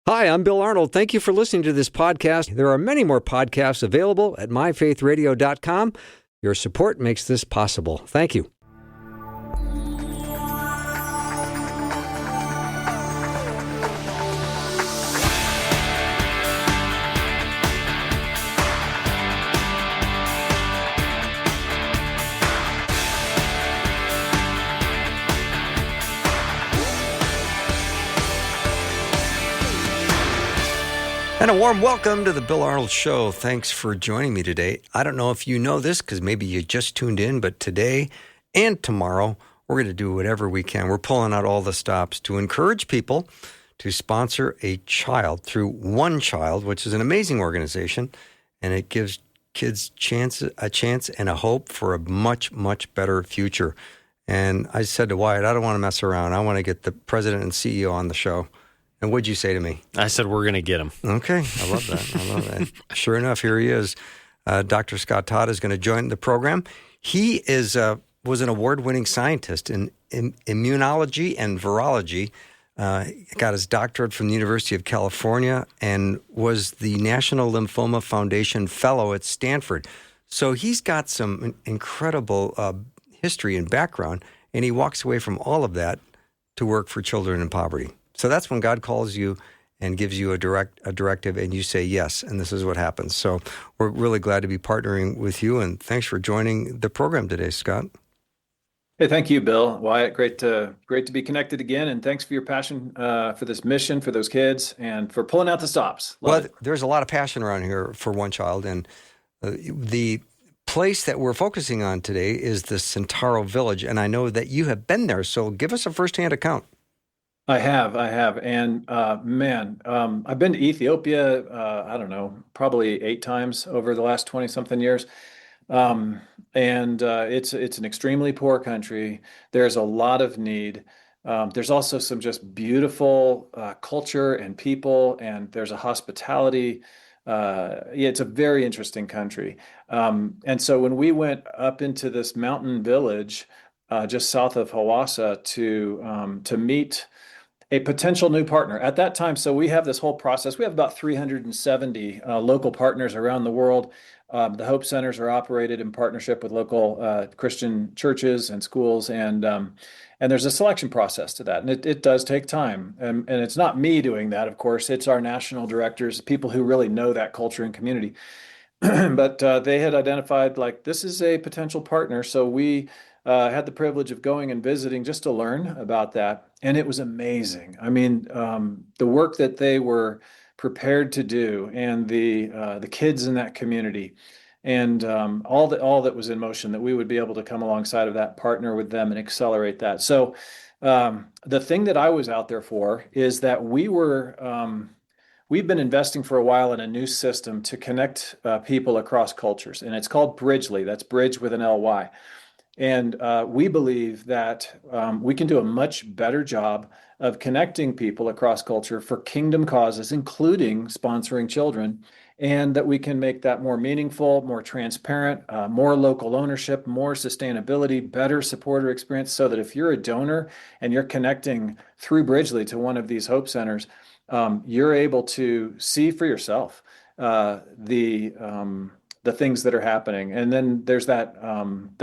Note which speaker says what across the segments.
Speaker 1: Hi, I'm Bill Arnold. Thank you for listening to this podcast. There are many more podcasts available at myfaithradio.com. Your support makes this possible. Thank you. And a warm welcome to the Bill Arnold Show. Thanks for joining me today. I don't know if you know this because maybe you just tuned in, but today and tomorrow, we're going to do whatever we can. We're pulling out all the stops to encourage people to sponsor a child through One Child, which is an amazing organization, and it gives kids a chance and a hope for a much, much better future. And I said to Wyatt, I don't want to mess around. I want to get the president and CEO on the show. And what'd you say to me?
Speaker 2: I said, we're going to get him.
Speaker 1: Okay. I love that. I love that. Sure enough, here he is. Dr. Scott Todd is going to join the program. He was an award-winning scientist in immunology and virology. Got his doctorate from the University of California and was the National Lymphoma Foundation Fellow at Stanford. So he's got some incredible history and background, and he walks away from all of that to work for children in poverty. So that's when God calls you and gives you a directive, and you say yes, and this is what happens. So we're really glad to be partnering with you, and thanks for joining the program today, Scott.
Speaker 3: Hey, thank you, Bill. Wyatt, great to be connected again, and thanks for your passion for this mission, for those kids, and for pulling out the stops. Love it.
Speaker 1: There's a lot of passion around here for One Child, and the place that we're focusing on today is the Sintaro village, and I know that you have been there, so give us a firsthand account.
Speaker 3: I have. And I've been to Ethiopia, I don't know, probably 8 times over the last 20-something years. It's an extremely poor country. There's a lot of need. There's also some just beautiful culture and people, and there's a hospitality. It's a very interesting country. And so when we went up into this mountain village just south of Hawassa to meet a potential new partner at that time. So we have this whole process. We have about 370 local partners around the world. The Hope Centers are operated in partnership with local Christian churches and schools, and there's a selection process to that, and it does take time. And it's not me doing that, of course. It's our national directors, people who really know that culture and community. But they had identified this is a potential partner, so we had the privilege of going and visiting just to learn about that. And it was amazing. I mean, the work that they were prepared to do, and the kids in that community, and all that was in motion, that we would be able to come alongside of that, partner with them, and accelerate that. So the thing that I was out there for is that we've been investing for a while in a new system to connect people across cultures, and it's called Bridgely. That's Bridge with an L-Y. And we believe that we can do a much better job of connecting people across culture for kingdom causes, including sponsoring children, and that we can make that more meaningful, more transparent, more local ownership, more sustainability, better supporter experience, so that if you're a donor and you're connecting through Bridgely to one of these Hope Centers, you're able to see for yourself the things that are happening. And then there's that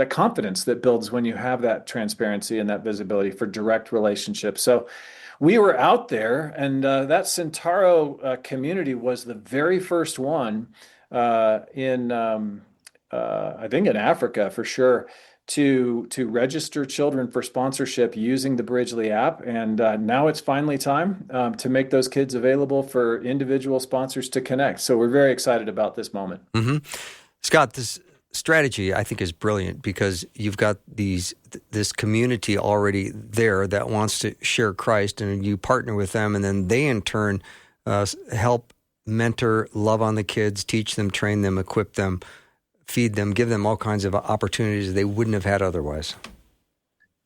Speaker 3: confidence that builds when you have that transparency and that visibility for direct relationships. So we were out there, and that Sintaro community was the very first one I think in Africa for sure, to register children for sponsorship using the Bridgely app. And now it's finally time to make those kids available for individual sponsors to connect. So we're very excited about this moment.
Speaker 1: Mm-hmm. Scott, this strategy I think is brilliant because you've got this community already there that wants to share Christ, and you partner with them, and then they in turn help mentor, love on the kids, teach them, train them, equip them, feed them, give them all kinds of opportunities they wouldn't have had otherwise.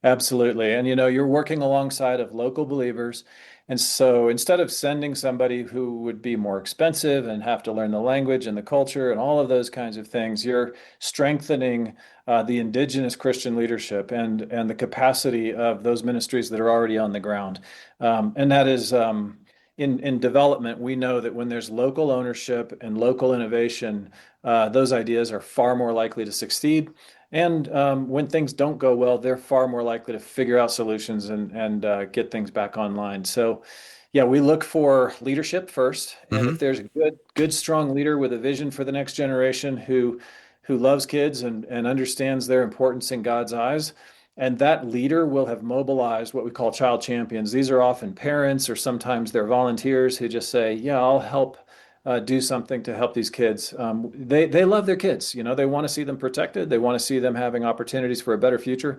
Speaker 3: Absolutely. And, you're working alongside of local believers. And so instead of sending somebody who would be more expensive and have to learn the language and the culture and all of those kinds of things, you're strengthening the indigenous Christian leadership and the capacity of those ministries that are already on the ground. And that is in development, we know that when there's local ownership and local innovation, those ideas are far more likely to succeed. And when things don't go well, they're far more likely to figure out solutions and get things back online. So, yeah, we look for leadership first, and
Speaker 1: Hmm.
Speaker 3: if there's a good, strong leader with a vision for the next generation who loves kids and understands their importance in God's eyes, and that leader will have mobilized what we call child champions. These are often parents or sometimes they're volunteers who just say, "Yeah, I'll help do something to help these kids." They love their kids. They want to see them protected. They want to see them having opportunities for a better future.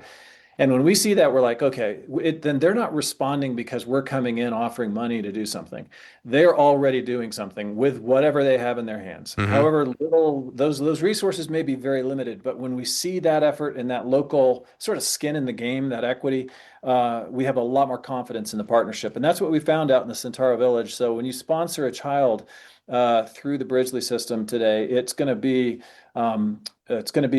Speaker 3: And when we see that, we're like, okay, then they're not responding because we're coming in offering money to do something. They're already doing something with whatever they have in their hands.
Speaker 1: Hmm.
Speaker 3: However little those resources may be very limited, but when we see that effort and that local sort of skin in the game, that equity, we have a lot more confidence in the partnership. And that's what we found out in the Sintaro Village. So when you sponsor a child through the Bridgely system today, it's going to be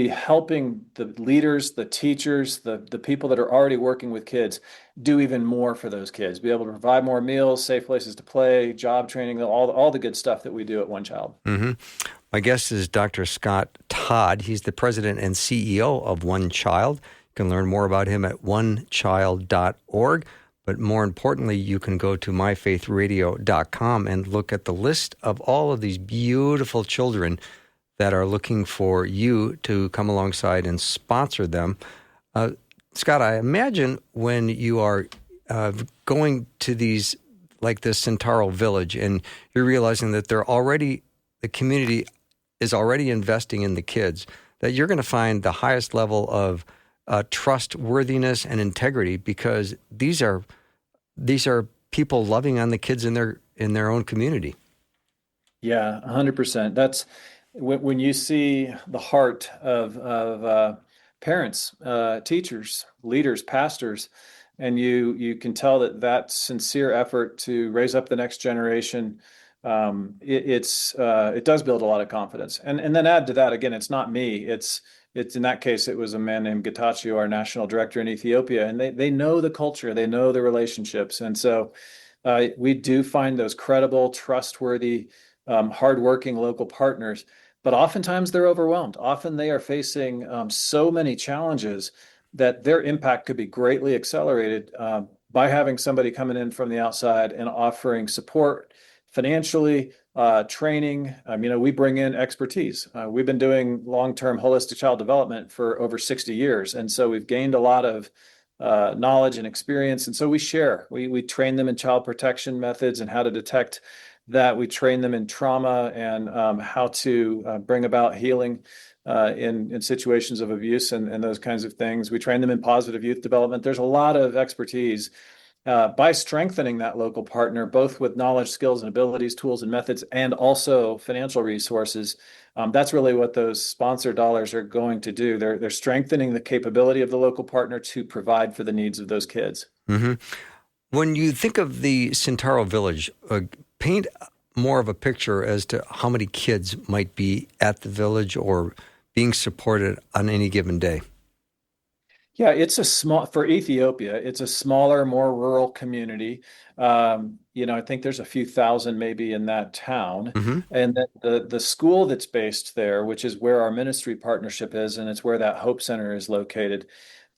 Speaker 3: helping the leaders, the teachers, the people that are already working with kids do even more for those kids, be able to provide more meals, safe places to play, job training, all the good stuff that we do at One Child.
Speaker 1: Hmm. My guest is Dr. Scott Todd. He's the president and CEO of One Child. You can learn more about him at onechild.org. But more importantly, you can go to myfaithradio.com and look at the list of all of these beautiful children that are looking for you to come alongside and sponsor them. Scott, I imagine when you are going to these, like this Sintaro village, and you're realizing that the community is already investing in the kids, that you're going to find the highest level of trustworthiness and integrity, because these are people loving on the kids in their own community.
Speaker 3: Yeah, 100%. That's when you see the heart of parents, teachers, leaders, pastors, and you can tell that sincere effort to raise up the next generation. It does build a lot of confidence. And then add to that again, it's not me. It's in that case, it was a man named Getachew, our national director in Ethiopia, and they know the culture, they know the relationships, and so we do find those credible, trustworthy, hardworking local partners, but oftentimes they're overwhelmed. Often they are facing so many challenges that their impact could be greatly accelerated by having somebody coming in from the outside and offering support financially, training. We bring in expertise. We've been doing long-term holistic child development for over 60 years, and so we've gained a lot of knowledge and experience. And so we share. We train them in child protection methods and how to detect that. We train them in trauma and how to bring about healing in situations of abuse and those kinds of things. We train them in positive youth development. There's a lot of expertise by strengthening that local partner, both with knowledge, skills, and abilities, tools, and methods, and also financial resources. That's really what those sponsor dollars are going to do. They're strengthening the capability of the local partner to provide for the needs of those kids.
Speaker 1: Mm-hmm. When you think of the Sintaro village, paint more of a picture as to how many kids might be at the village or being supported on any given day.
Speaker 3: Yeah, for Ethiopia, it's a smaller, more rural community. I think there's a few thousand maybe in that town.
Speaker 1: Mm-hmm.
Speaker 3: And then the school that's based there, which is where our ministry partnership is, and it's where that Hope Center is located.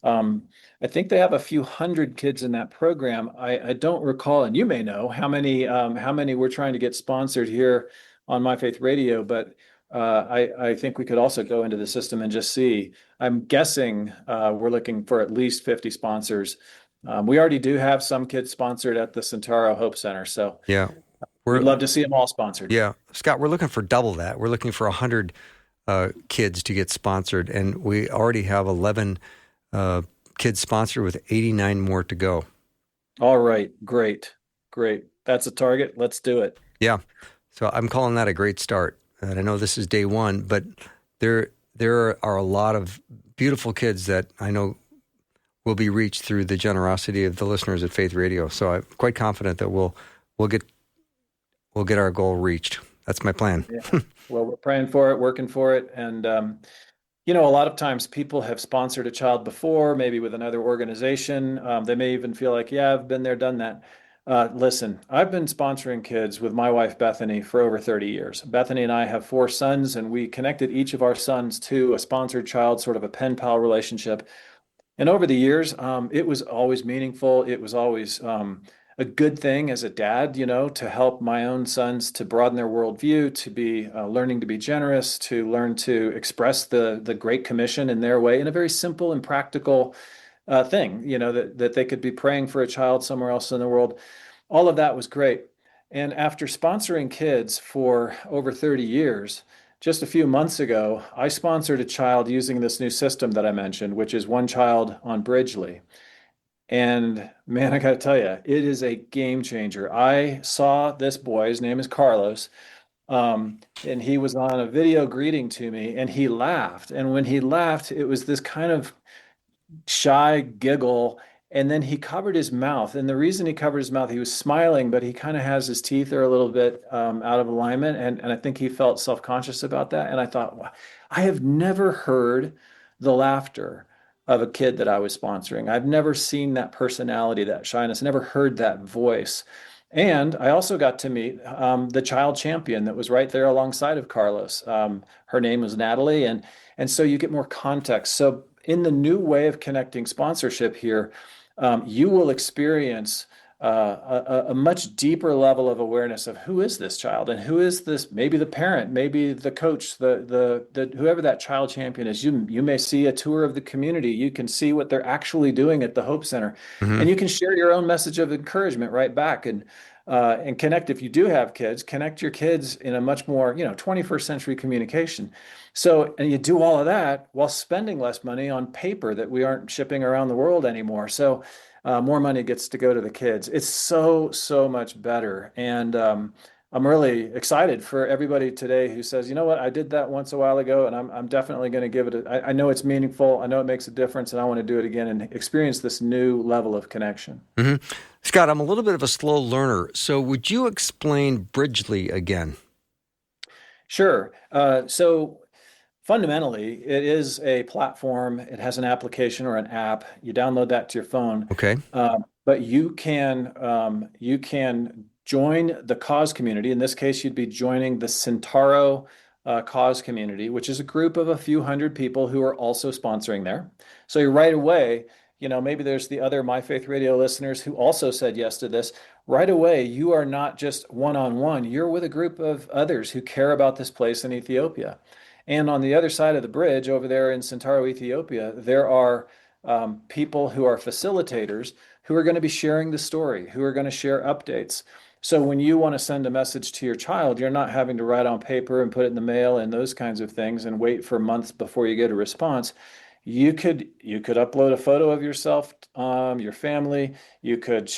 Speaker 3: I think they have a few hundred kids in that program. I don't recall, and you may know how many we're trying to get sponsored here on My Faith Radio, but I think we could also go into the system and just see. I'm guessing we're looking for at least 50 sponsors. We already do have some kids sponsored at the Sintaro Hope Center, so
Speaker 1: Yeah,
Speaker 3: we'd
Speaker 1: we're
Speaker 3: love to see them all sponsored.
Speaker 1: yeah, Scott. We're looking for double that. We're looking for 100 kids to get sponsored, and we already have 11 kids sponsored with 89 more to go.
Speaker 3: All right, great. That's a target. Let's do it.
Speaker 1: Yeah, so I'm calling that a great start. And I know this is day one, but there are a lot of beautiful kids that I know will be reached through the generosity of the listeners at Faith Radio. So I'm quite confident that we'll get our goal reached. That's my plan.
Speaker 3: Yeah. Well, we're praying for it, working for it, and a lot of times people have sponsored a child before, maybe with another organization. They may even feel like, yeah, I've been there, done that. Listen, I've been sponsoring kids with my wife Bethany for over 30 years. Bethany and I have four sons, and we connected each of our sons to a sponsored child, sort of a pen pal relationship. And over the years, it was always meaningful. It was always a good thing as a dad, to help my own sons to broaden their worldview, to be learning to be generous, to learn to express the Great Commission in their way in a very simple and practical thing, that they could be praying for a child somewhere else in the world. All of that was great. And after sponsoring kids for over 30 years, just a few months ago, I sponsored a child using this new system that I mentioned, which is one child on Bridgely. And man, I got to tell you, it is a game changer. I saw this boy, his name is Carlos, and he was on a video greeting to me and he laughed. And when he laughed, it was this kind of shy giggle, and then he covered his mouth. And the reason he covered his mouth, he was smiling, but he kind of has his teeth are a little bit out of alignment, and I think he felt self-conscious about that. And I thought, wow, I have never heard the laughter of a kid that I was sponsoring. I've never seen that personality, that shyness, never heard that voice. And I also got to meet the child champion that was right there alongside of Carlos. Her name was Natalie, and so you get more context. So in the new way of connecting sponsorship here, you will experience a much deeper level of awareness of who is this child and who is this, maybe the parent, maybe the coach, the whoever that child champion is. You may see a tour of the community. You can see what they're actually doing at the Hope Center, and you can share your own message of encouragement right back, and connect. If you do have kids, connect your kids in a much more 21st century communication. So, and you do all of that while spending less money on paper that we aren't shipping around the world anymore. So more money gets to go to the kids. It's so much better. And I'm really excited for everybody today who says, you know what, I did that once a while ago, and I'm definitely going to give it I know it's meaningful. I know it makes a difference, and I want to do it again and experience this new level of connection.
Speaker 1: Mm-hmm. Scott, I'm a little bit of a slow learner. So would you explain Bridgely again?
Speaker 3: Sure. So fundamentally, it is a platform. It has an application or an app. You download that to your phone.
Speaker 1: Okay.
Speaker 3: But you can join the cause community. In this case, you'd be joining the Sintaro cause community, which is a group of a few hundred people who are also sponsoring there. So right away, maybe there's the other My Faith Radio listeners who also said yes to this. Right away, you are not just one-on-one. You're with a group of others who care about this place in Ethiopia. And on the other side of the bridge over there in Sintaro, Ethiopia, there are people who are facilitators who are going to be sharing the story, who are going to share updates. So when you want to send a message to your child, you're not having to write on paper and put it in the mail and those kinds of things and wait for months before you get a response. You could upload a photo of yourself, your family. You could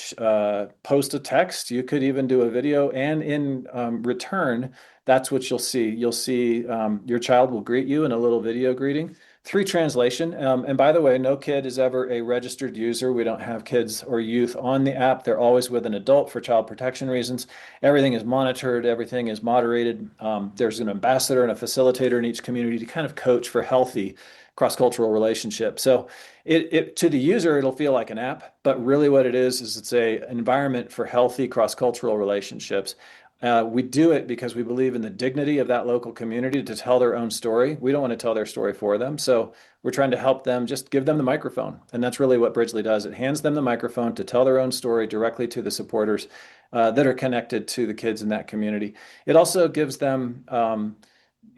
Speaker 3: post a text. You could even do a video, and in return, that's what you'll see. You'll see your child will greet you in a little video greeting through translation. And by the way, no kid is ever a registered user. We don't have kids or youth on the app. They're always with an adult for child protection reasons. Everything is monitored. Everything is moderated. There's an ambassador and a facilitator in each community to kind of coach for healthy cross-cultural relationship. So it to the user, it'll feel like an app, but really what it is it's an environment for healthy cross-cultural relationships. We do it because we believe in the dignity of that local community to tell their own story. We don't want to tell their story for them. So we're trying to help them, just give them the microphone. And that's really what Bridgely does. It hands them the microphone to tell their own story directly to the supporters that are connected to the kids in that community. It also gives them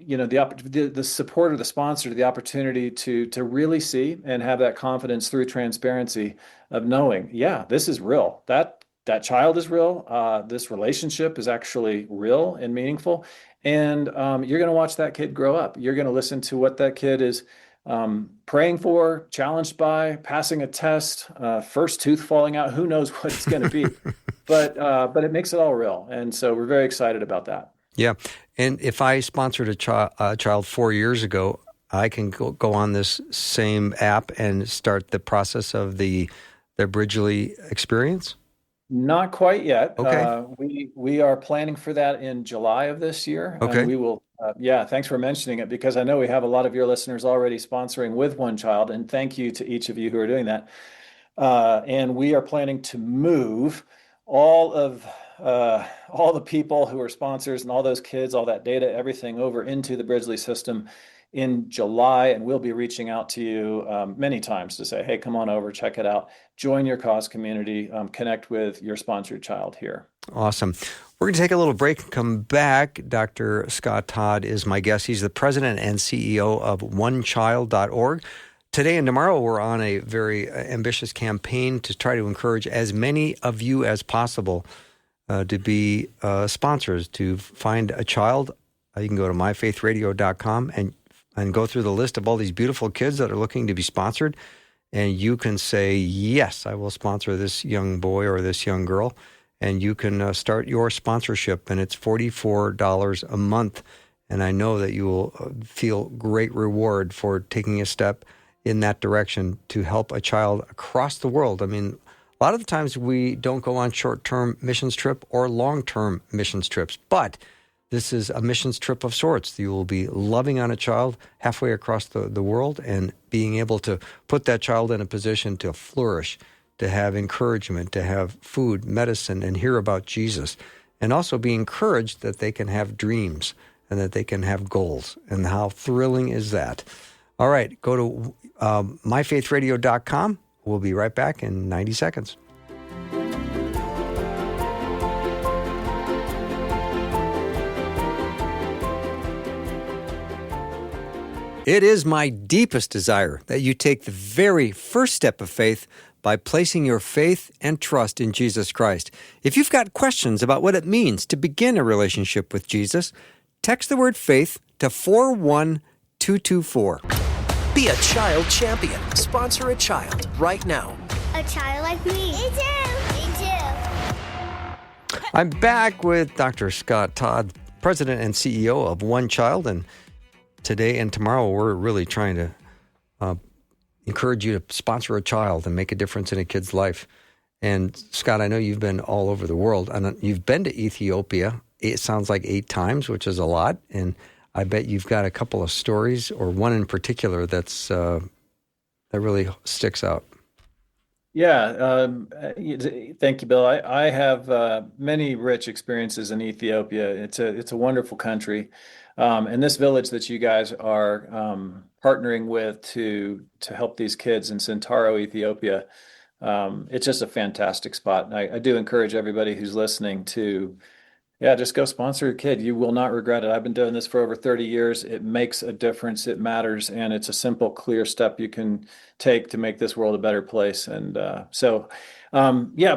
Speaker 3: the support of the sponsor, the opportunity to really see and have that confidence through transparency of knowing, yeah, this is real. That child is real. This relationship is actually real and meaningful. And you're going to watch that kid grow up. You're going to listen to what that kid is praying for, challenged by, passing a test, first tooth falling out. Who knows what it's going to be? But it makes it all real. And so we're very excited about that.
Speaker 1: Yeah. And if I sponsored a child 4 years ago, I can go on this same app and start the process of their Bridgely experience?
Speaker 3: Not quite yet.
Speaker 1: Okay.
Speaker 3: We are planning for that in July of this year.
Speaker 1: Okay.
Speaker 3: And we will, thanks for mentioning it, because I know we have a lot of your listeners already sponsoring with one child, and thank you to each of you who are doing that. And we are planning to move all of all the people who are sponsors and all those kids, all that data, everything over into the Bridgely system in July, and we'll be reaching out to you many times to say, hey, come on over, check it out, join your cause community, connect with your sponsored child here.
Speaker 1: Awesome. We're going to take a little break and come back. Dr. Scott Todd is my guest. He's the president and CEO of onechild.org. Today and tomorrow, we're on a very ambitious campaign to try to encourage as many of you as possible to be sponsors, to find a child. You can go to myfaithradio.com and go through the list of all these beautiful kids that are looking to be sponsored. And you can say, yes, I will sponsor this young boy or this young girl. And you can start your sponsorship, and it's $44 a month. And I know that you will feel great reward for taking a step in that direction to help a child across the world. I mean, a lot of the times we don't go on short-term missions trip or long-term missions trips, but this is a missions trip of sorts. You will be loving on a child halfway across the world and being able to put that child in a position to flourish, to have encouragement, to have food, medicine, and hear about Jesus, and also be encouraged that they can have dreams and that they can have goals. And how thrilling is that? All right, go to myfaithradio.com. We'll be right back in 90 seconds. It is my deepest desire that you take the very first step of faith by placing your faith and trust in Jesus Christ. If you've got questions about what it means to begin a relationship with Jesus, text the word faith to 41224.
Speaker 2: Be a child champion. Sponsor a child right now.
Speaker 4: A child like me. Me too. Me too.
Speaker 1: I'm back with Dr. Scott Todd, president and CEO of One Child, and today and tomorrow we're really trying to encourage you to sponsor a child and make a difference in a kid's life. And Scott, I know you've been all over the world, and you've been to Ethiopia. It sounds like 8 times, which is a lot. And I bet you've got a couple of stories, or one in particular that's that really sticks out.
Speaker 3: Yeah, thank you, Bill. I have many rich experiences in Ethiopia. It's a wonderful country, and this village that you guys are partnering with to help these kids in Sintaro, Ethiopia, it's just a fantastic spot. And I do encourage everybody who's listening to, yeah, just go sponsor a kid. You will not regret it. I've been doing this for over 30 years. It makes a difference. It matters. And it's a simple, clear step you can take to make this world a better place. And yeah,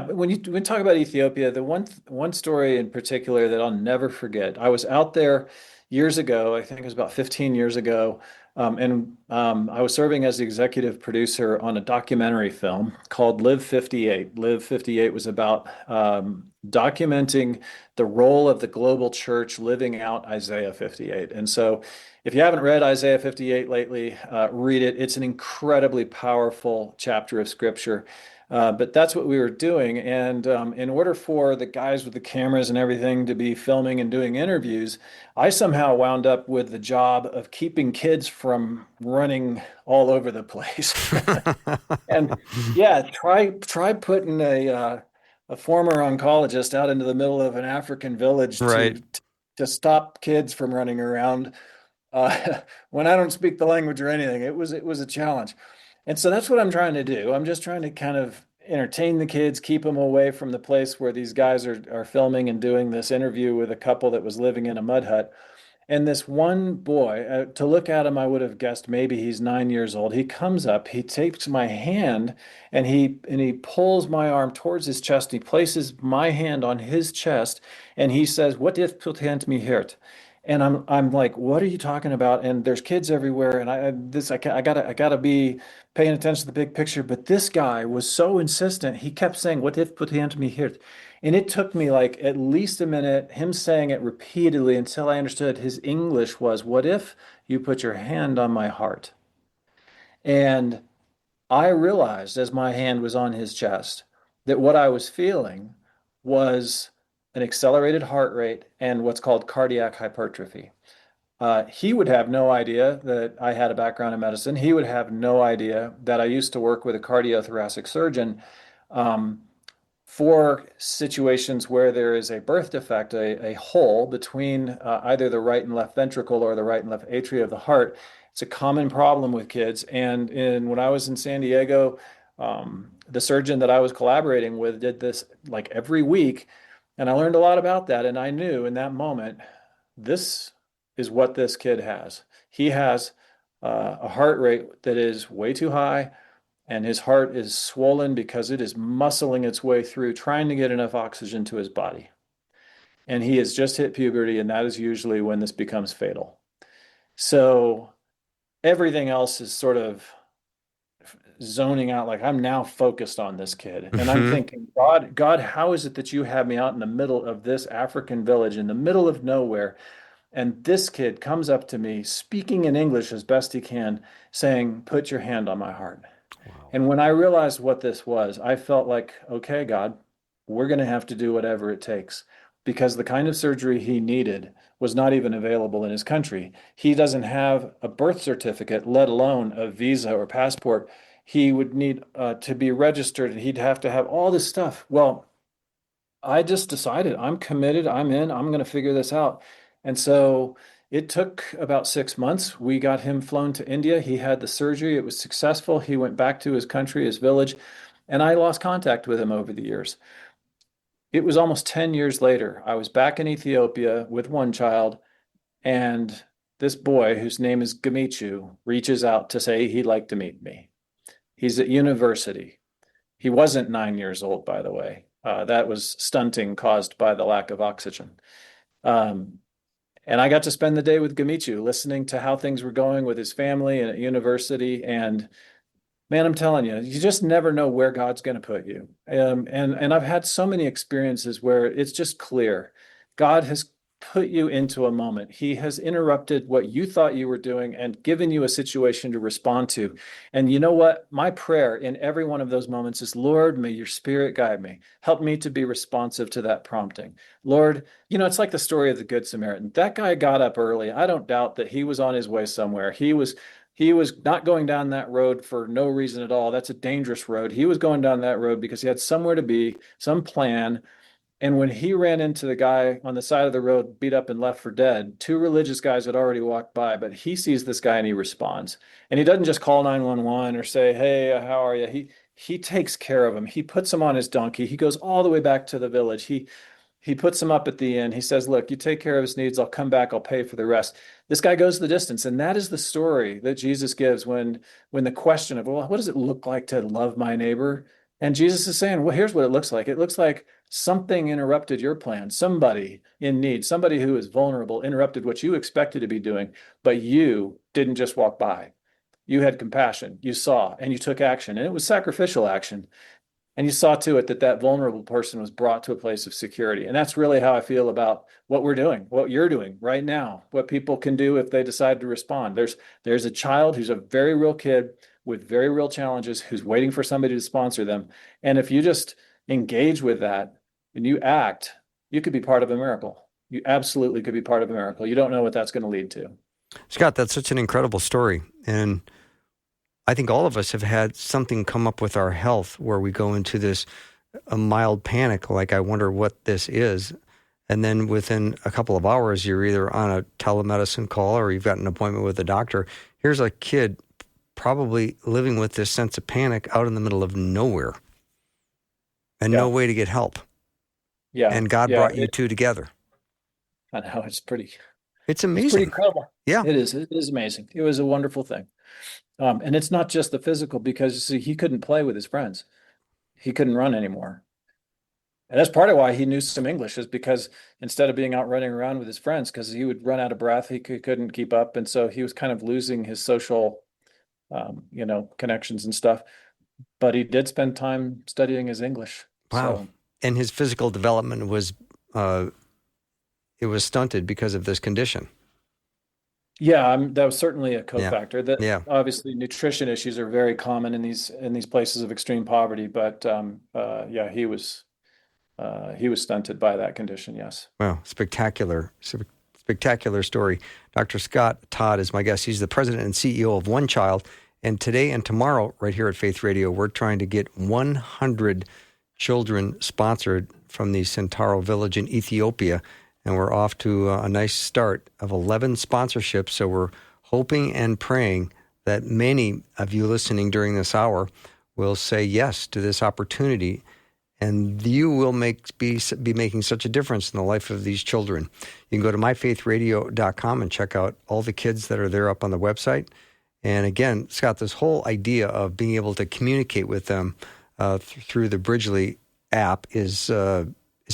Speaker 3: when you talk about Ethiopia, the one story in particular that I'll never forget, I was out there years ago. I think it was about 15 years ago. I was serving as the executive producer on a documentary film called Live 58. Live 58 was about documenting the role of the global church living out Isaiah 58. And so if you haven't read Isaiah 58 lately, read it. It's an incredibly powerful chapter of scripture. But that's what we were doing. And in order for the guys with the cameras and everything to be filming and doing interviews, I somehow wound up with the job of keeping kids from running all over the place. And yeah, try putting a former oncologist out into the middle of an African village
Speaker 1: Right.
Speaker 3: to stop kids from running around when I don't speak the language or anything. It was a challenge. And so that's what I'm trying to do. I'm just trying to kind of entertain the kids, keep them away from the place where these guys are filming and doing this interview with a couple that was living in a mud hut. And this one boy, to look at him, I would have guessed maybe he's 9 years old. He comes up, he takes my hand, and he pulls my arm towards his chest. He places my hand on his chest, and he says, "What if put hand me hurt?" And I'm like, "What are you talking about?" And there's kids everywhere, and I gotta be paying attention to the big picture. But this guy was so insistent. He kept saying, "What if put hand me hurt?" And it took me like at least a minute, him saying it repeatedly until I understood his English was, "What if you put your hand on my heart?" And I realized as my hand was on his chest that what I was feeling was an accelerated heart rate and what's called cardiac hypertrophy. He would have no idea that I had a background in medicine. He would have no idea that I used to work with a cardiothoracic surgeon. for situations where there is a birth defect, a hole between either the right and left ventricle or the right and left atria of the heart. It's a common problem with kids. And when I was in San Diego, the surgeon that I was collaborating with did this like every week. And I learned a lot about that. And I knew in that moment, this is what this kid has. He has a heart rate that is way too high, and his heart is swollen because it is muscling its way through trying to get enough oxygen to his body. And he has just hit puberty, and that is usually when this becomes fatal. So everything else is sort of zoning out, like I'm now focused on this kid. And I'm thinking, God, how is it that you have me out in the middle of this African village, in the middle of nowhere? And this kid comes up to me, speaking in English as best he can, saying, "Put your hand on my heart." Wow. And when I realized what this was, I felt like, okay, God, we're going to have to do whatever it takes, because the kind of surgery he needed was not even available in his country. He doesn't have a birth certificate, let alone a visa or passport. He would need to be registered, and he'd have to have all this stuff. Well, I just decided I'm committed, I'm in, I'm going to figure this out. And so it took about 6 months. We got him flown to India. He had the surgery. It was successful. He went back to his country, his village, and I lost contact with him over the years. It was almost 10 years later. I was back in Ethiopia with one child, and this boy, whose name is Gamichu, reaches out to say he'd like to meet me. He's at university. He wasn't 9 years old, by the way. That was stunting caused by the lack of oxygen. And I got to spend the day with Gamichu, listening to how things were going with his family and at university. And man, I'm telling you, you just never know where God's going to put you. And I've had so many experiences where it's just clear God has put you into a moment. He has interrupted what you thought you were doing and given you a situation to respond to. And you know what? My prayer in every one of those moments is, Lord, may your spirit guide me. Help me to be responsive to that prompting. Lord, it's like the story of the Good Samaritan. That guy got up early. I don't doubt that he was on his way somewhere. He was not going down that road for no reason at all. That's a dangerous road. He was going down that road because he had somewhere to be, some plan. And when he ran into the guy on the side of the road, beat up and left for dead, two religious guys had already walked by, but he sees this guy and he responds. And he doesn't just call 911 or say, "Hey, how are you?" He takes care of him. He puts him on his donkey. He goes all the way back to the village. He puts him up at the inn. He says, "Look, you take care of his needs. I'll come back. I'll pay for the rest." This guy goes the distance. And that is the story that Jesus gives when the question of, well, what does it look like to love my neighbor? And Jesus is saying, well, here's what it looks like. It looks like something interrupted your plan. Somebody in need, somebody who is vulnerable, interrupted what you expected to be doing, but you didn't just walk by. You had compassion, you saw, and you took action. And it was sacrificial action. And you saw to it that that vulnerable person was brought to a place of security. And that's really how I feel about what we're doing, what you're doing right now, what people can do if they decide to respond. There's a child who's a very real kid with very real challenges who's waiting for somebody to sponsor them. And if you just engage with that and you act, you could be part of a miracle. You absolutely could be part of a miracle. You don't know what that's going to lead to.
Speaker 1: Scott, that's such an incredible story. And I think all of us have had something come up with our health where we go into a mild panic, like I wonder what this is. And then within a couple of hours, you're either on a telemedicine call or you've got an appointment with a doctor. Here's a kid probably living with this sense of panic out in the middle of nowhere and no way to get help. Yeah. And God brought you two together.
Speaker 3: I know, it's
Speaker 1: amazing.
Speaker 3: It's pretty incredible.
Speaker 1: Yeah.
Speaker 3: It is amazing. It was a wonderful thing. And it's not just the physical, because you see, he couldn't play with his friends. He couldn't run anymore. And that's part of why he knew some English, is because instead of being out running around with his friends, because he would run out of breath, he couldn't keep up. And so he was kind of losing his social, connections and stuff. But he did spend time studying his English.
Speaker 1: Wow. So. And his physical development was stunted because of this condition.
Speaker 3: Yeah, that was certainly a cofactor. Obviously, nutrition issues are very common in these places of extreme poverty. But he was stunted by that condition. Yes.
Speaker 1: Wow, spectacular story. Dr. Scott Todd is my guest. He's the president and CEO of One Child. And today and tomorrow, right here at Faith Radio, we're trying to get 100 children sponsored from the Sintaro village in Ethiopia. And we're off to a nice start of 11 sponsorships. So we're hoping and praying that many of you listening during this hour will say yes to this opportunity. And you will be making such a difference in the life of these children. You can go to myfaithradio.com and check out all the kids that are there up on the website. And again, Scott, this whole idea of being able to communicate with them through the Bridgely app is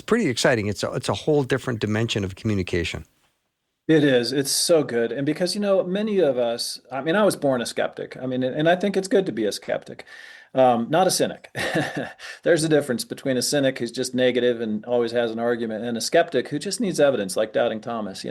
Speaker 1: pretty exciting. It's a whole different dimension of communication.
Speaker 3: It is. It's so good. And because, many of us, I mean, I was born a skeptic. I mean, and I think it's good to be a skeptic, not a cynic. There's a difference between a cynic who's just negative and always has an argument and a skeptic who just needs evidence, like Doubting Thomas.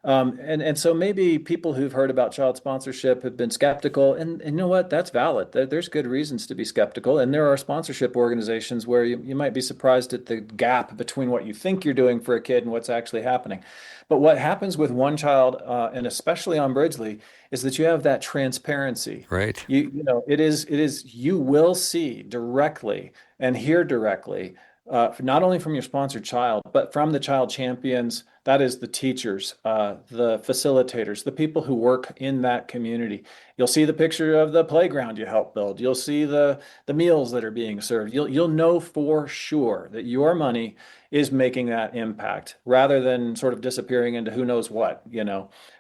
Speaker 3: And so maybe people who've heard about child sponsorship have been skeptical, and you know what? That's valid. There's good reasons to be skeptical, and there are sponsorship organizations where you might be surprised at the gap between what you think you're doing for a kid and what's actually happening. But what happens with one child, and especially on Bridgely, is that you have that transparency.
Speaker 1: Right.
Speaker 3: It is you will see directly and hear directly, not only from your sponsored child, but from the child champions. That is the teachers, the facilitators, the people who work in that community. You'll see the picture of the playground you helped build. You'll see the meals that are being served. You'll know for sure that your money is making that impact rather than sort of disappearing into who knows what.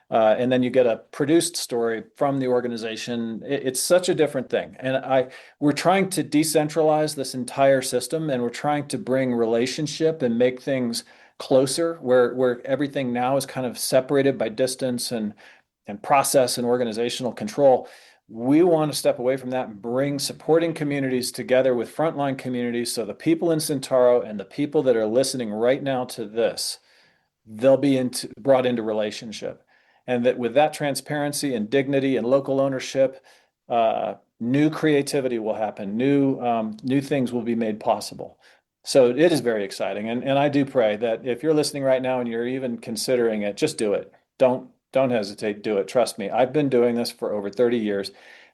Speaker 3: And then you get a produced story from the organization. It's such a different thing. And we're trying to decentralize this entire system, and we're trying to bring relationship and make things closer, where everything now is kind of separated by distance and process and organizational control. We want to step away from that and bring supporting communities together with frontline communities, so the people in Sintaro and the people that are listening right now to this, they'll be brought into relationship. And that with that transparency and dignity and local ownership, new creativity will happen. New things will be made possible. So it is very exciting. And I do pray that if you're listening right now and you're even considering it, just do it. Don't hesitate. Do it. Trust me. I've been doing this for over 30 years.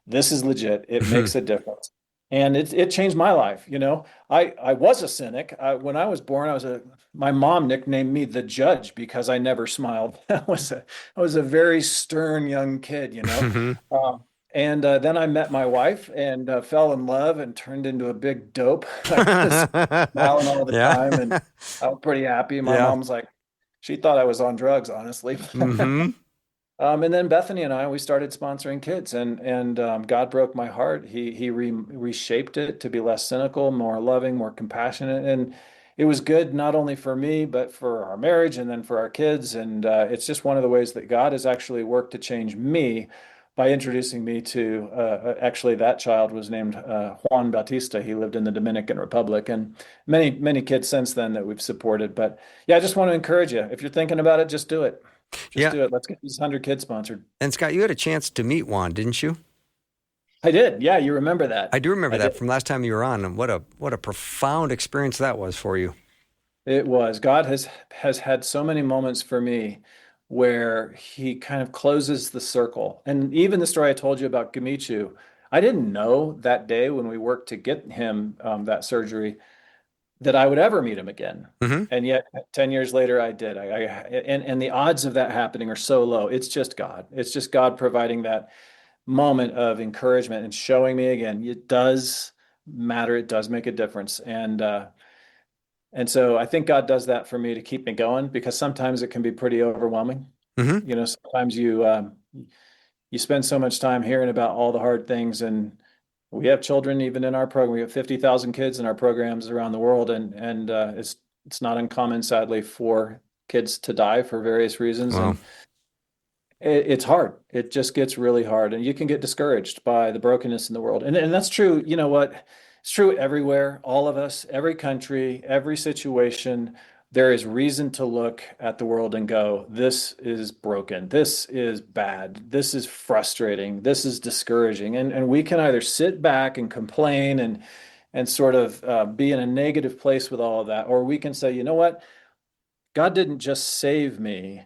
Speaker 3: This is legit. It makes a difference. And it changed my life. I was a cynic. When I was born, my mom nicknamed me the judge because I never smiled. I was a very stern young kid. And then I met my wife and fell in love and turned into a big dope. I was smiling all the time, and I was pretty happy. My mom's like, she thought I was on drugs, honestly. And then Bethany and we started sponsoring kids, and God broke my heart. He reshaped it to be less cynical, more loving, more compassionate, and it was good not only for me but for our marriage and then for our kids. And it's just one of the ways that God has actually worked to change me by introducing me to actually that child was named Juan Bautista. He lived in the Dominican Republic, and many kids since then that we've supported. But yeah, I just want to encourage you. If you're thinking about it, just do it. Just do it. Let's get these 100 kids sponsored.
Speaker 1: And Scott, you had a chance to meet Juan, didn't you?
Speaker 3: I did. Yeah, you remember that.
Speaker 1: I do remember that from last time you were on, and what a profound experience that was for you.
Speaker 3: It was. God has had so many moments for me where he kind of closes the circle. And even the story I told you about Gamichu, I didn't know that day when we worked to get him that surgery that I would ever meet him again. Mm-hmm. And yet 10 years later, I did. And the odds of that happening are so low. It's just God. It's just God providing that moment of encouragement and showing me again, it does matter. It does make a difference. And so I think God does that for me to keep me going, because sometimes it can be pretty overwhelming. Mm-hmm. Sometimes you spend so much time hearing about all the hard things, and we have children even in our program. We have 50,000 kids in our programs around the world, and it's not uncommon, sadly, for kids to die for various reasons. Wow. And it's hard. It just gets really hard, and you can get discouraged by the brokenness in the world. And that's true. You know what? It's true everywhere, all of us, every country, every situation. There is reason to look at the world and go, this is broken. This is bad. This is frustrating. This is discouraging. And we can either sit back and complain and sort of be in a negative place with all of that, or we can say, you know what? God didn't just save me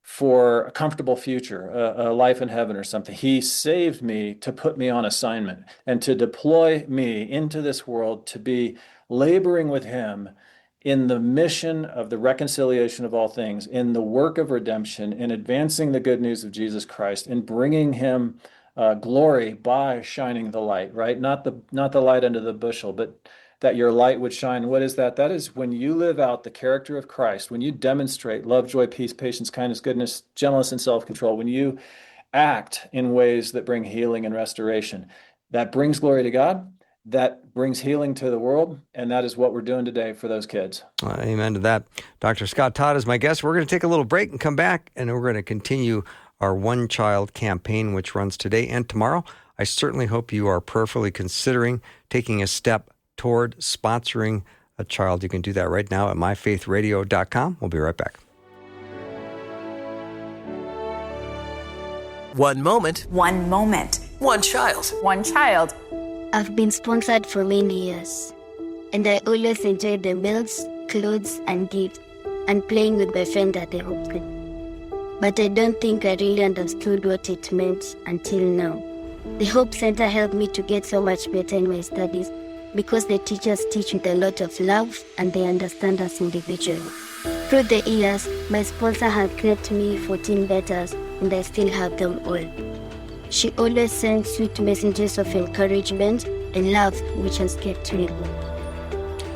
Speaker 3: for a comfortable future, a life in heaven or something. He saved me to put me on assignment and to deploy me into this world to be laboring with him in the mission of the reconciliation of all things, in the work of redemption, in advancing the good news of Jesus Christ, in bringing him glory by shining the light, right? Not the light under the bushel, but that your light would shine. What is that? That is when you live out the character of Christ, when you demonstrate love, joy, peace, patience, kindness, goodness, gentleness, and self-control, when you act in ways that bring healing and restoration, that brings glory to God, that brings healing to the world, and that is what we're doing today for those kids.
Speaker 1: Amen to that. Dr. Scott Todd is my guest. We're going to take a little break and come back, and we're going to continue our One Child campaign, which runs today and tomorrow. I certainly hope you are prayerfully considering taking a step toward sponsoring a child. You can do that right now at myfaithradio.com. We'll be right back.
Speaker 2: One moment,
Speaker 5: One moment.
Speaker 2: one child.
Speaker 5: One child.
Speaker 4: I've been sponsored for many years, and I always enjoyed the meals, clothes, and gifts, and playing with my friend at the Hope Center. But I don't think I really understood what it meant until now. The Hope Center helped me to get so much better in my studies because the teachers teach with a lot of love and they understand us individually. Through the years, my sponsor has kept me 14 letters and I still have them all. She always sends sweet messages of encouragement and love, which has kept me going.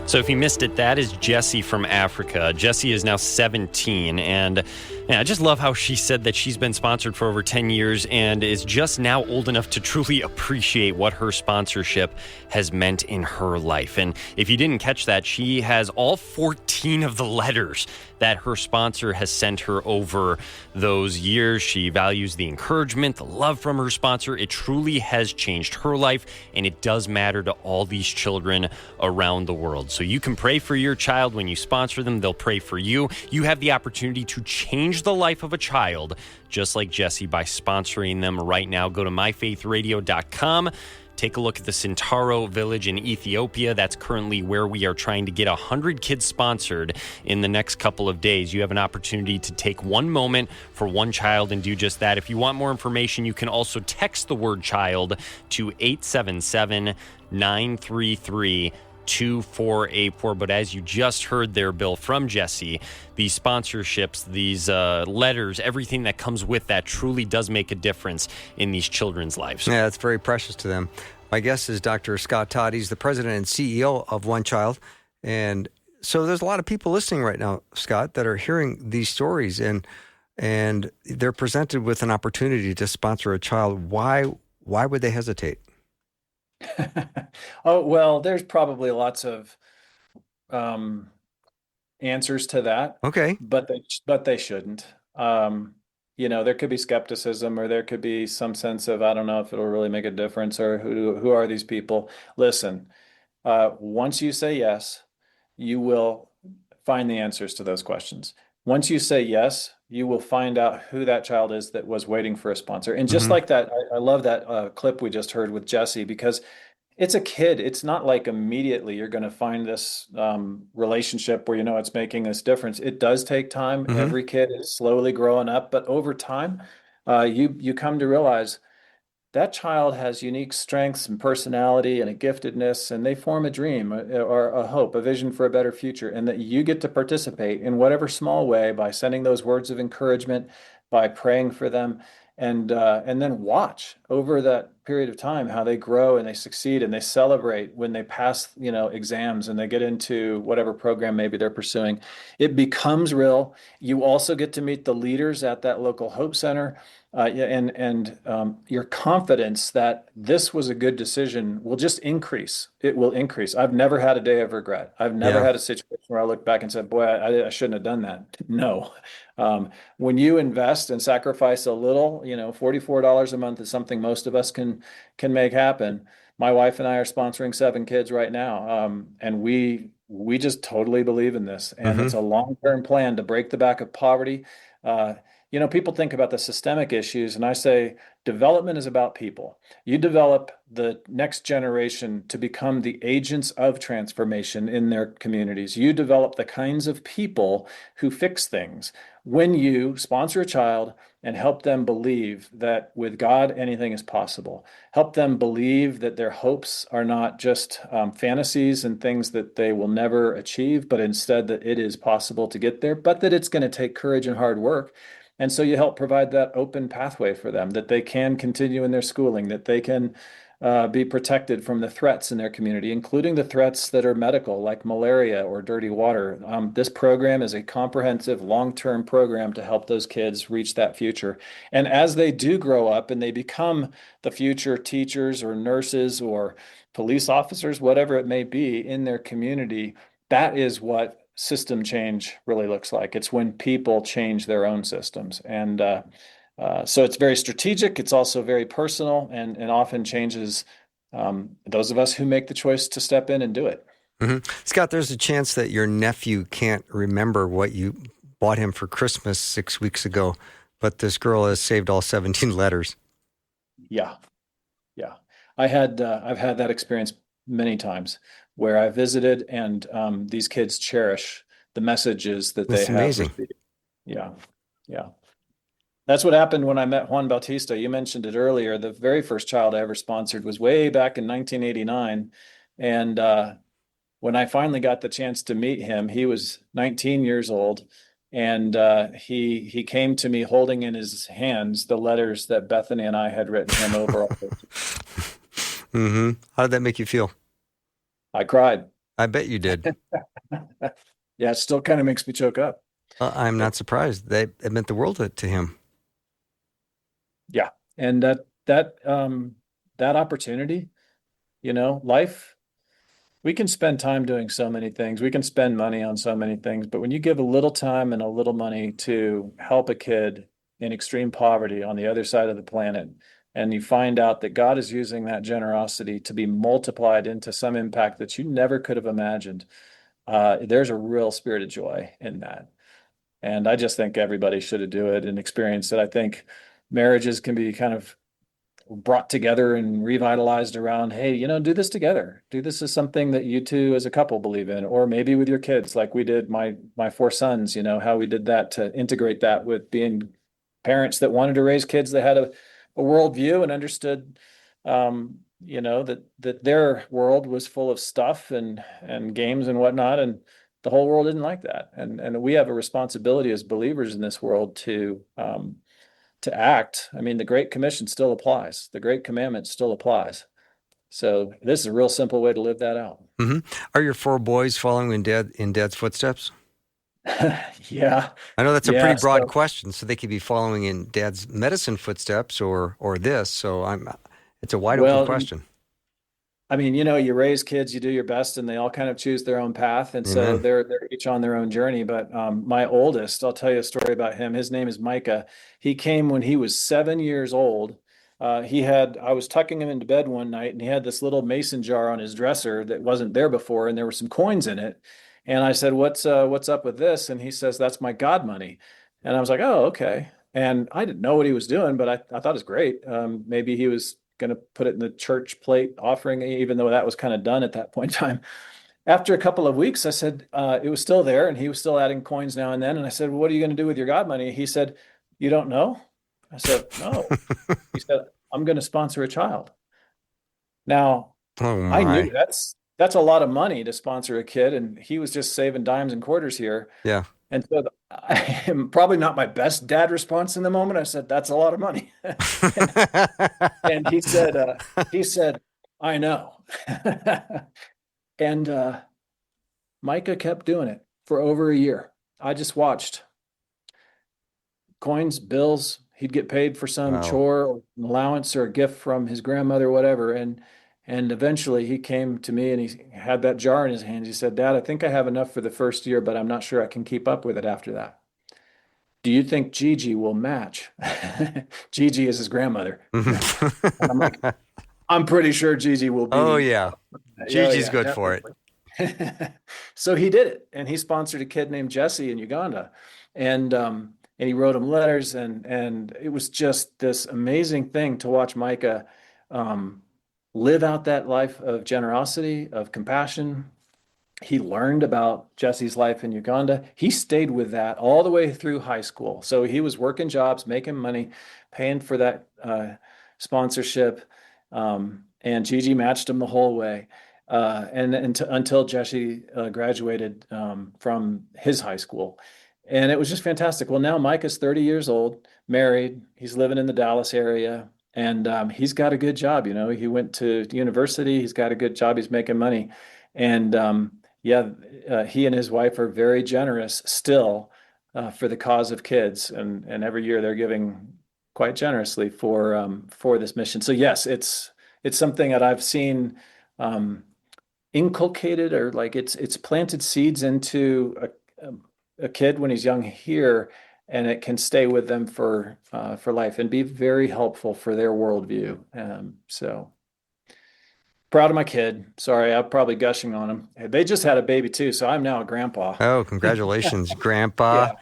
Speaker 6: So if you missed it, that is Jessie from Africa. Jessie is now 17, and I just love how she said that she's been sponsored for over 10 years and is just now old enough to truly appreciate what her sponsorship has meant in her life. And if you didn't catch that, she has all 14 of the letters that her sponsor has sent her over those years. She values the encouragement, the love from her sponsor. It truly has changed her life, and it does matter to all these children around the world. So you can pray for your child when you sponsor them. They'll pray for you. You have the opportunity to change the life of a child, just like Jessie, by sponsoring them right now. Go to myfaithradio.com. Take a look at the Sintaro village in Ethiopia. That's currently where we are trying to get 100 kids sponsored in the next couple of days. You have an opportunity to take one moment for one child and do just that. If you want more information, you can also text the word child to 877-933-2484. But as you just heard there, Bill, from Jessie, these sponsorships, these letters, everything that comes with that truly does make a difference in these children's lives.
Speaker 1: Yeah, it's very precious to them. My guest is Dr. Scott Todd. He's the president and CEO of One Child. And so there's a lot of people listening right now, Scott, that are hearing these stories and they're presented with an opportunity to sponsor a child. Why would they hesitate?
Speaker 3: Oh, well, there's probably lots of answers to that.
Speaker 1: Okay.
Speaker 3: But they shouldn't. There could be skepticism, or there could be some sense of, I don't know if it'll really make a difference, or who are these people? Listen, once you say yes, you will find the answers to those questions. Once you say yes, you will find out who that child is that was waiting for a sponsor. And just like that, I love that clip we just heard with Jessie, because it's a kid. It's not like immediately you're going to find this relationship where it's making this difference. It does take time. Every kid is slowly growing up, but over time, you come to realize that child has unique strengths and personality and a giftedness, and they form a dream or a hope, a vision for a better future, and that you get to participate in whatever small way by sending those words of encouragement, by praying for them, and then watch over that period of time how they grow and they succeed and they celebrate when they pass exams and they get into whatever program maybe they're pursuing. It becomes real. You also get to meet the leaders at that local Hope Center, and your confidence that this was a good decision will just increase. It will increase. I've never had a day of regret. I've never had a situation where I look back and said, boy, I shouldn't have done that. No. When you invest and sacrifice a little, $44 a month is something most of us can make happen. My wife and I are sponsoring 7 kids right now. And we just totally believe in this. And it's a long-term plan to break the back of poverty. people think about the systemic issues, and I say development is about people. You develop the next generation to become the agents of transformation in their communities. You develop the kinds of people who fix things when you sponsor a child and help them believe that with God, anything is possible. Help them believe that their hopes are not just fantasies and things that they will never achieve, but instead that it is possible to get there, but that it's going to take courage and hard work. And so you help provide that open pathway for them, that they can continue in their schooling, that they can be protected from the threats in their community, including the threats that are medical, like malaria or dirty water. This program is a comprehensive, long-term program to help those kids reach that future. And as they do grow up and they become the future teachers or nurses or police officers, whatever it may be in their community, that is what system change really looks like. It's when people change their own systems. And so it's very strategic. It's also very personal and often changes those of us who make the choice to step in and do it.
Speaker 1: Mm-hmm. Scott, there's a chance that your nephew can't remember what you bought him for Christmas 6 weeks ago, but this girl has saved all 17 letters.
Speaker 3: Yeah. I've had that experience many times where I visited and these kids cherish the messages that
Speaker 1: That's
Speaker 3: they have
Speaker 1: amazing.
Speaker 3: received. Yeah. That's what happened when I met Juan Bautista. You mentioned it earlier. The very first child I ever sponsored was way back in 1989. And when I finally got the chance to meet him, he was 19 years old. And he came to me holding in his hands the letters that Bethany and I had written him over.
Speaker 1: Mm-hmm. How did that make you feel?
Speaker 3: I cried.
Speaker 1: I bet you did.
Speaker 3: Yeah, it still kind of makes me choke up.
Speaker 1: I'm not surprised. It meant the world to him.
Speaker 3: Yeah, and that opportunity, life. We can spend time doing so many things. We can spend money on so many things, but when you give a little time and a little money to help a kid in extreme poverty on the other side of the planet, and you find out that God is using that generosity to be multiplied into some impact that you never could have imagined, there's a real spirit of joy in that. And I just think everybody should do it and experience it. I think marriages can be kind of brought together and revitalized around, hey, do this together. Do this as something that you two as a couple believe in, or maybe with your kids, like we did my 4 sons, how we did that to integrate that with being parents that wanted to raise kids that had a worldview and understood, that their world was full of stuff and games and whatnot. And the whole world didn't like that. And we have a responsibility as believers in this world to act. I mean, the Great Commission still applies. The Great Commandment still applies. So this is a real simple way to live that out.
Speaker 1: Mm-hmm. Are your 4 boys following in Dad's footsteps?
Speaker 3: Yeah.
Speaker 1: I know that's a pretty broad question. So they could be following in Dad's medicine footsteps or this. So it's a wide open question.
Speaker 3: I mean, you raise kids, you do your best, and they all kind of choose their own path. And so they're each on their own journey. But my oldest, I'll tell you a story about him. His name is Micah. He came when he was 7 years old. I was tucking him into bed one night, and he had this little mason jar on his dresser that wasn't there before, and there were some coins in it. And I said, what's up with this? And he says, that's my God money. And I was like, oh, okay. And I didn't know what he was doing, but I thought it was great. Maybe he was going to put it in the church plate offering, even though that was kind of done at that point in time. After a couple of weeks, I said, it was still there, and he was still adding coins now and then. And I said, well, what are you going to do with your God money? He said, you don't know? I said, no. He said, I'm going to sponsor a child. Now, I knew that's a lot of money to sponsor a kid, and he was just saving dimes and quarters here.
Speaker 1: Yeah.
Speaker 3: And so I am probably not my best dad response in the moment. I said, that's a lot of money. And he said, I know. And Micah kept doing it for over a year. I just watched coins, bills. He'd get paid for some chore or an allowance or a gift from his grandmother, whatever. And eventually he came to me and he had that jar in his hands. He said, Dad, I think I have enough for the first year, but I'm not sure I can keep up with it after that. Do you think Gigi will match? Gigi is his grandmother. And I'm like, I'm pretty sure Gigi will be.
Speaker 1: Oh, yeah. Gigi's good
Speaker 3: definitely.
Speaker 1: for it.
Speaker 3: So he did it. And he sponsored a kid named Jesse in Uganda. And and he wrote him letters, and it was just this amazing thing to watch Micah live out that life of generosity, of compassion. He learned about Jesse's life in Uganda. He stayed with that all the way through high school. So he was working jobs, making money, paying for that sponsorship. And Gigi matched him the whole way. And until Jesse graduated from his high school. And it was just fantastic. Well, now Micah's 30 years old, married. He's living in the Dallas area. And he's got a good job. He went to university. He's got a good job. He's making money. And he and his wife are very generous still for the cause of kids. And every year they're giving quite generously for this mission. So yes, it's something that I've seen inculcated, or like it's planted seeds into a kid when he's young here, and it can stay with them for life and be very helpful for their worldview. So proud of my kid. Sorry, I'm probably gushing on him. They just had a baby too, so I'm now a grandpa.
Speaker 1: Oh, congratulations, Grandpa.
Speaker 3: Yeah.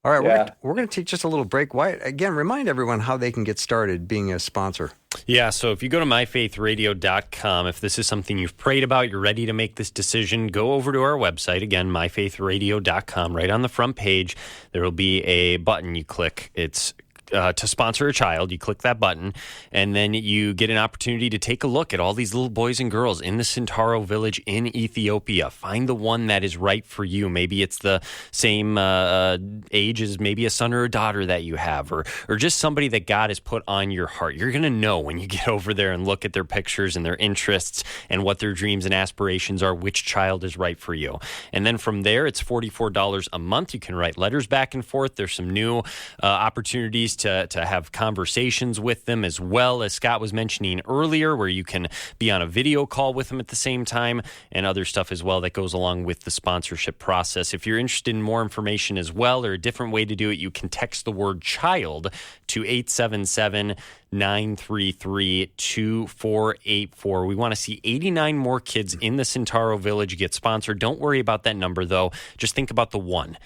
Speaker 1: All right,
Speaker 3: Yeah.
Speaker 1: we're going to take just a little break. Again, remind everyone how they can get started being a sponsor.
Speaker 6: Yeah, so if you go to myfaithradio.com, if this is something you've prayed about, you're ready to make this decision, go over to our website, again, myfaithradio.com. Right on the front page, there will be a button you click. It's to sponsor a child. You click that button, and then you get an opportunity to take a look at all these little boys and girls in the Sintaro village in Ethiopia. Find the one that is right for you. Maybe it's the same age as maybe a son or a daughter that you have, or just somebody that God has put on your heart. You're going to know when you get over there and look at their pictures and their interests and what their dreams and aspirations are, which child is right for you. And then from there, it's $44 a month. You can write letters back and forth. There's some new opportunities to have conversations with them, as well as Scott was mentioning earlier, where you can be on a video call with them at the same time, and other stuff as well that goes along with the sponsorship process. If you're interested in more information as well, or a different way to do it, you can text the word child to 877-933-2484. We want to see 89 more kids in the Sintaro village get sponsored. Don't worry about that number, though. Just think about the one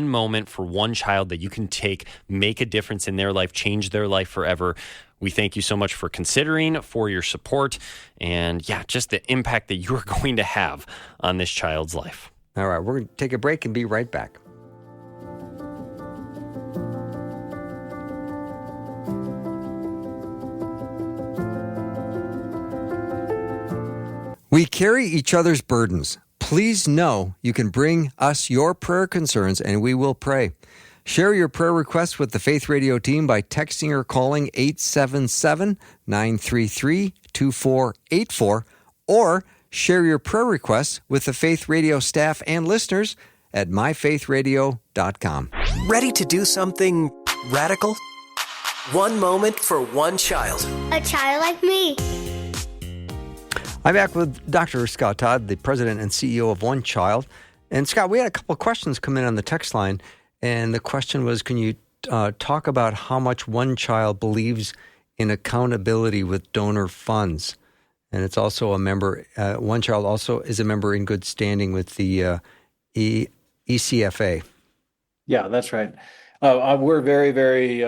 Speaker 6: moment for one child that you can take, make a difference in their life, change their life forever. We thank you so much for considering, for your support, and just the impact that you're going to have on this child's life.
Speaker 1: All right, we're going to take a break and be right back. We carry each other's burdens. Please know you can bring us your prayer concerns and we will pray. Share your prayer requests with the Faith Radio team by texting or calling 877-933-2484, or share your prayer requests with the Faith Radio staff and listeners at myfaithradio.com.
Speaker 2: Ready to do something radical? One moment for one child.
Speaker 4: A child like me.
Speaker 1: I'm back with Dr. Scott Todd, the president and CEO of One Child. And Scott, we had a couple of questions come in on the text line. And the question was, can you talk about how much One Child believes in accountability with donor funds? And it's also a member, One Child also is a member in good standing with the ECFA.
Speaker 3: Yeah, that's right. We're very, very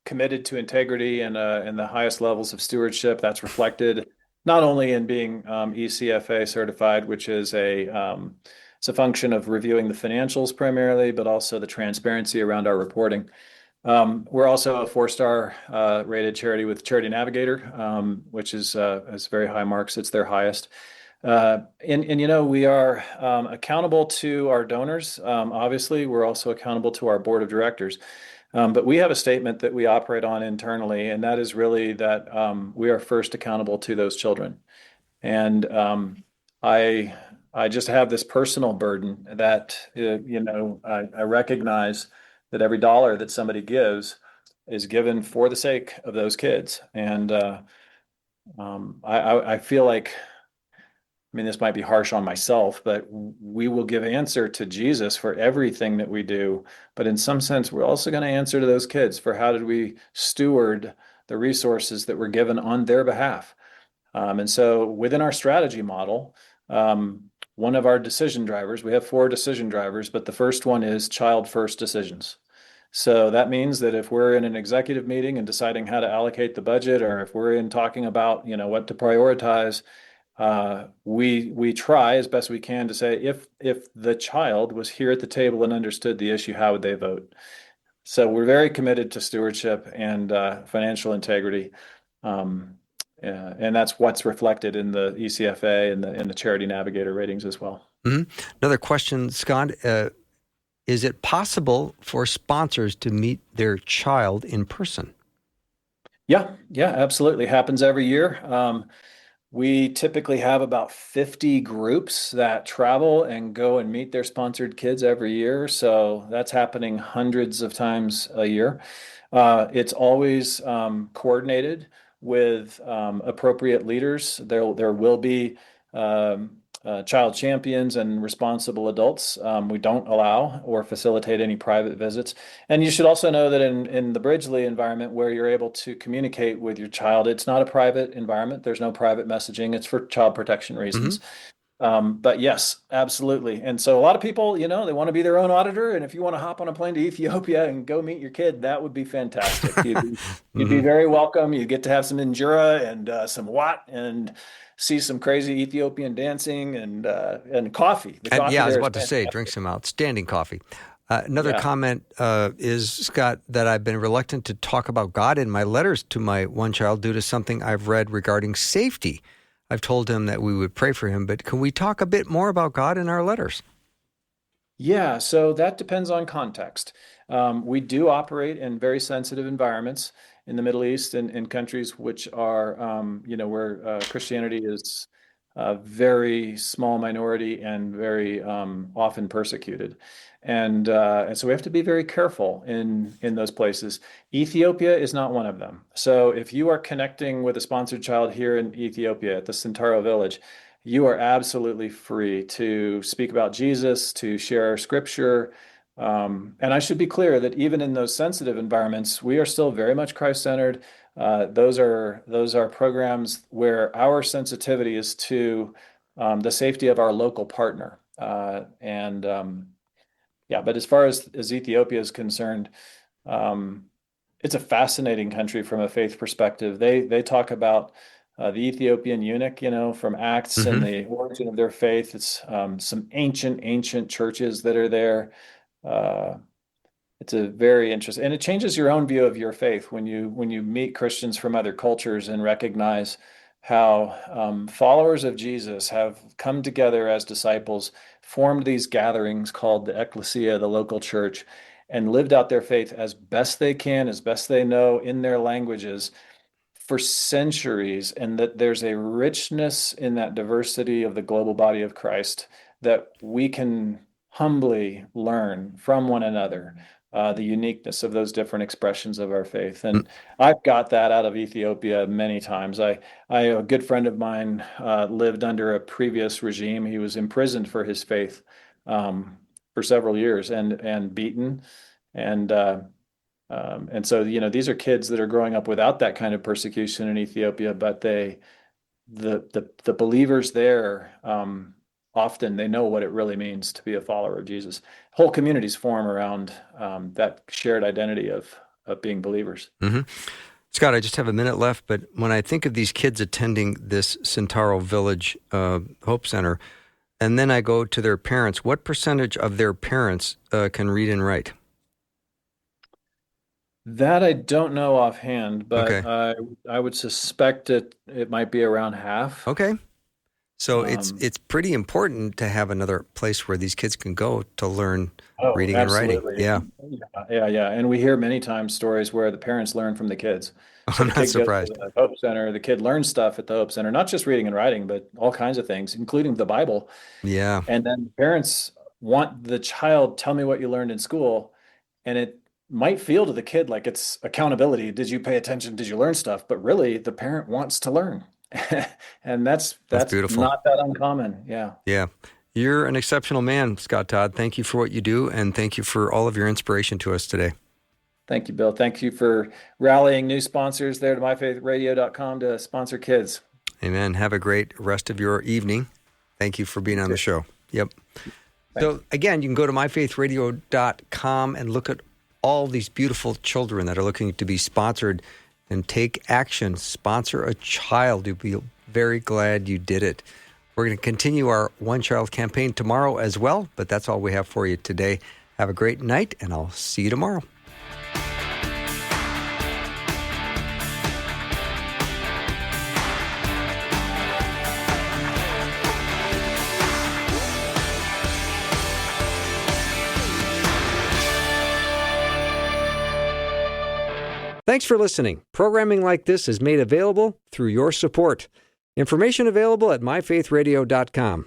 Speaker 3: committed to integrity and the highest levels of stewardship. That's reflected not only in being ECFA certified, which is it's a function of reviewing the financials primarily, but also the transparency around our reporting. We're also a 4-star rated charity with Charity Navigator, which is very high marks. It's their highest. And we are accountable to our donors. Obviously, we're also accountable to our board of directors. But we have a statement that we operate on internally, and that is really that we are first accountable to those children. And I just have this personal burden that, I recognize that every dollar that somebody gives is given for the sake of those kids. And I feel like, this might be harsh on myself, but we will give answer to Jesus for everything that we do. But in some sense, we're also going to answer to those kids for how did we steward the resources that were given on their behalf. And so within our strategy model, one of our decision drivers, we have 4 decision drivers, but the first one is child first decisions. So that means that if we're in an executive meeting and deciding how to allocate the budget, or if we're in talking about, what to prioritize, we try as best we can to say, if the child was here at the table and understood the issue, how would they vote? So we're very committed to stewardship and financial integrity. And that's what's reflected in the ECFA and the Charity Navigator ratings as well.
Speaker 1: Mm-hmm. Another question, Scott. Is it possible for sponsors to meet their child in person?
Speaker 3: Yeah, absolutely. Happens every year. We typically have about 50 groups that travel and go and meet their sponsored kids every year. So that's happening hundreds of times a year. It's always coordinated with appropriate leaders. There will be child champions and responsible adults. We don't allow or facilitate any private visits. And you should also know that in the Bridgely environment, where you're able to communicate with your child, it's not a private environment. There's no private messaging. It's for child protection reasons. But yes, absolutely. And so a lot of people, they want to be their own auditor. And if you want to hop on a plane to Ethiopia and go meet your kid, that would be fantastic. You'd be very welcome. You get to have some injera and some wat and see some crazy Ethiopian dancing and coffee. The coffee
Speaker 1: I was
Speaker 3: there
Speaker 1: about to
Speaker 3: is
Speaker 1: say, drink some outstanding coffee. Another
Speaker 3: Yeah.
Speaker 1: comment is, Scott, that I've been reluctant to talk about God in my letters to my one child due to something I've read regarding safety. I've told him that we would pray for him, but can we talk a bit more about God in our letters?
Speaker 3: Yeah, so that depends on context. We do operate in very sensitive environments in the Middle East and in countries which are, where Christianity is a very small minority and very often persecuted. And so we have to be very careful in those places. Ethiopia is not one of them. So if you are connecting with a sponsored child here in Ethiopia at the Sintaro village, you are absolutely free to speak about Jesus, to share scripture. And I should be clear that even in those sensitive environments, we are still very much Christ-centered. Those are programs where our sensitivity is to the safety of our local partner. But as far as Ethiopia is concerned, it's a fascinating country from a faith perspective. They talk about the Ethiopian eunuch, from Acts and the origin of their faith. It's some ancient churches that are there. It's a very interesting, and it changes your own view of your faith when you meet Christians from other cultures and recognize how followers of Jesus have come together as disciples, formed these gatherings called the ecclesia, the local church, and lived out their faith as best they can, as best they know in their languages for centuries, and that there's a richness in that diversity of the global body of Christ that we can humbly learn from one another, the uniqueness of those different expressions of our faith. And I've got that out of Ethiopia many times. A good friend of mine lived under a previous regime. He was imprisoned for his faith for several years and beaten. And so, these are kids that are growing up without that kind of persecution in Ethiopia, but the believers there, often they know what it really means to be a follower of Jesus. Whole communities form around that shared identity of being believers.
Speaker 1: Mm-hmm. Scott, I just have a minute left, but when I think of these kids attending this Sintaro Village Hope Center, and then I go to their parents, what percentage of their parents can read and write?
Speaker 3: That I don't know offhand, but
Speaker 1: Okay.
Speaker 3: I would suspect it might be around half.
Speaker 1: Okay. So it's pretty important to have another place where these kids can go to learn reading
Speaker 3: absolutely.
Speaker 1: and writing. Yeah.
Speaker 3: Yeah. And we hear many times stories where the parents learn from the kids. So
Speaker 1: I'm
Speaker 3: the
Speaker 1: not
Speaker 3: kid
Speaker 1: surprised.
Speaker 3: goes to the Hope Center, the kid learns stuff at the Hope Center, not just reading and writing, but all kinds of things, including the Bible.
Speaker 1: Yeah.
Speaker 3: And then parents want the child, tell me what you learned in school. And it might feel to the kid like it's accountability. Did you pay attention? Did you learn stuff? But really, the parent wants to learn. And that's
Speaker 1: beautiful.
Speaker 3: not that uncommon. Yeah.
Speaker 1: Yeah. You're an exceptional man, Scott Todd. Thank you for what you do, and thank you for all of your inspiration to us today.
Speaker 3: Thank you, Bill. Thank you for rallying new sponsors there to myfaithradio.com to sponsor kids.
Speaker 1: Amen. Have a great rest of your evening. Thank you for being on the show. Yep. So again, you can go to myfaithradio.com and look at all these beautiful children that are looking to be sponsored and take action. Sponsor a child. You'll be very glad you did it. We're going to continue our One Child campaign tomorrow as well, but that's all we have for you today. Have a great night, and I'll see you tomorrow. Thanks for listening. Programming like this is made available through your support. Information available at myfaithradio.com.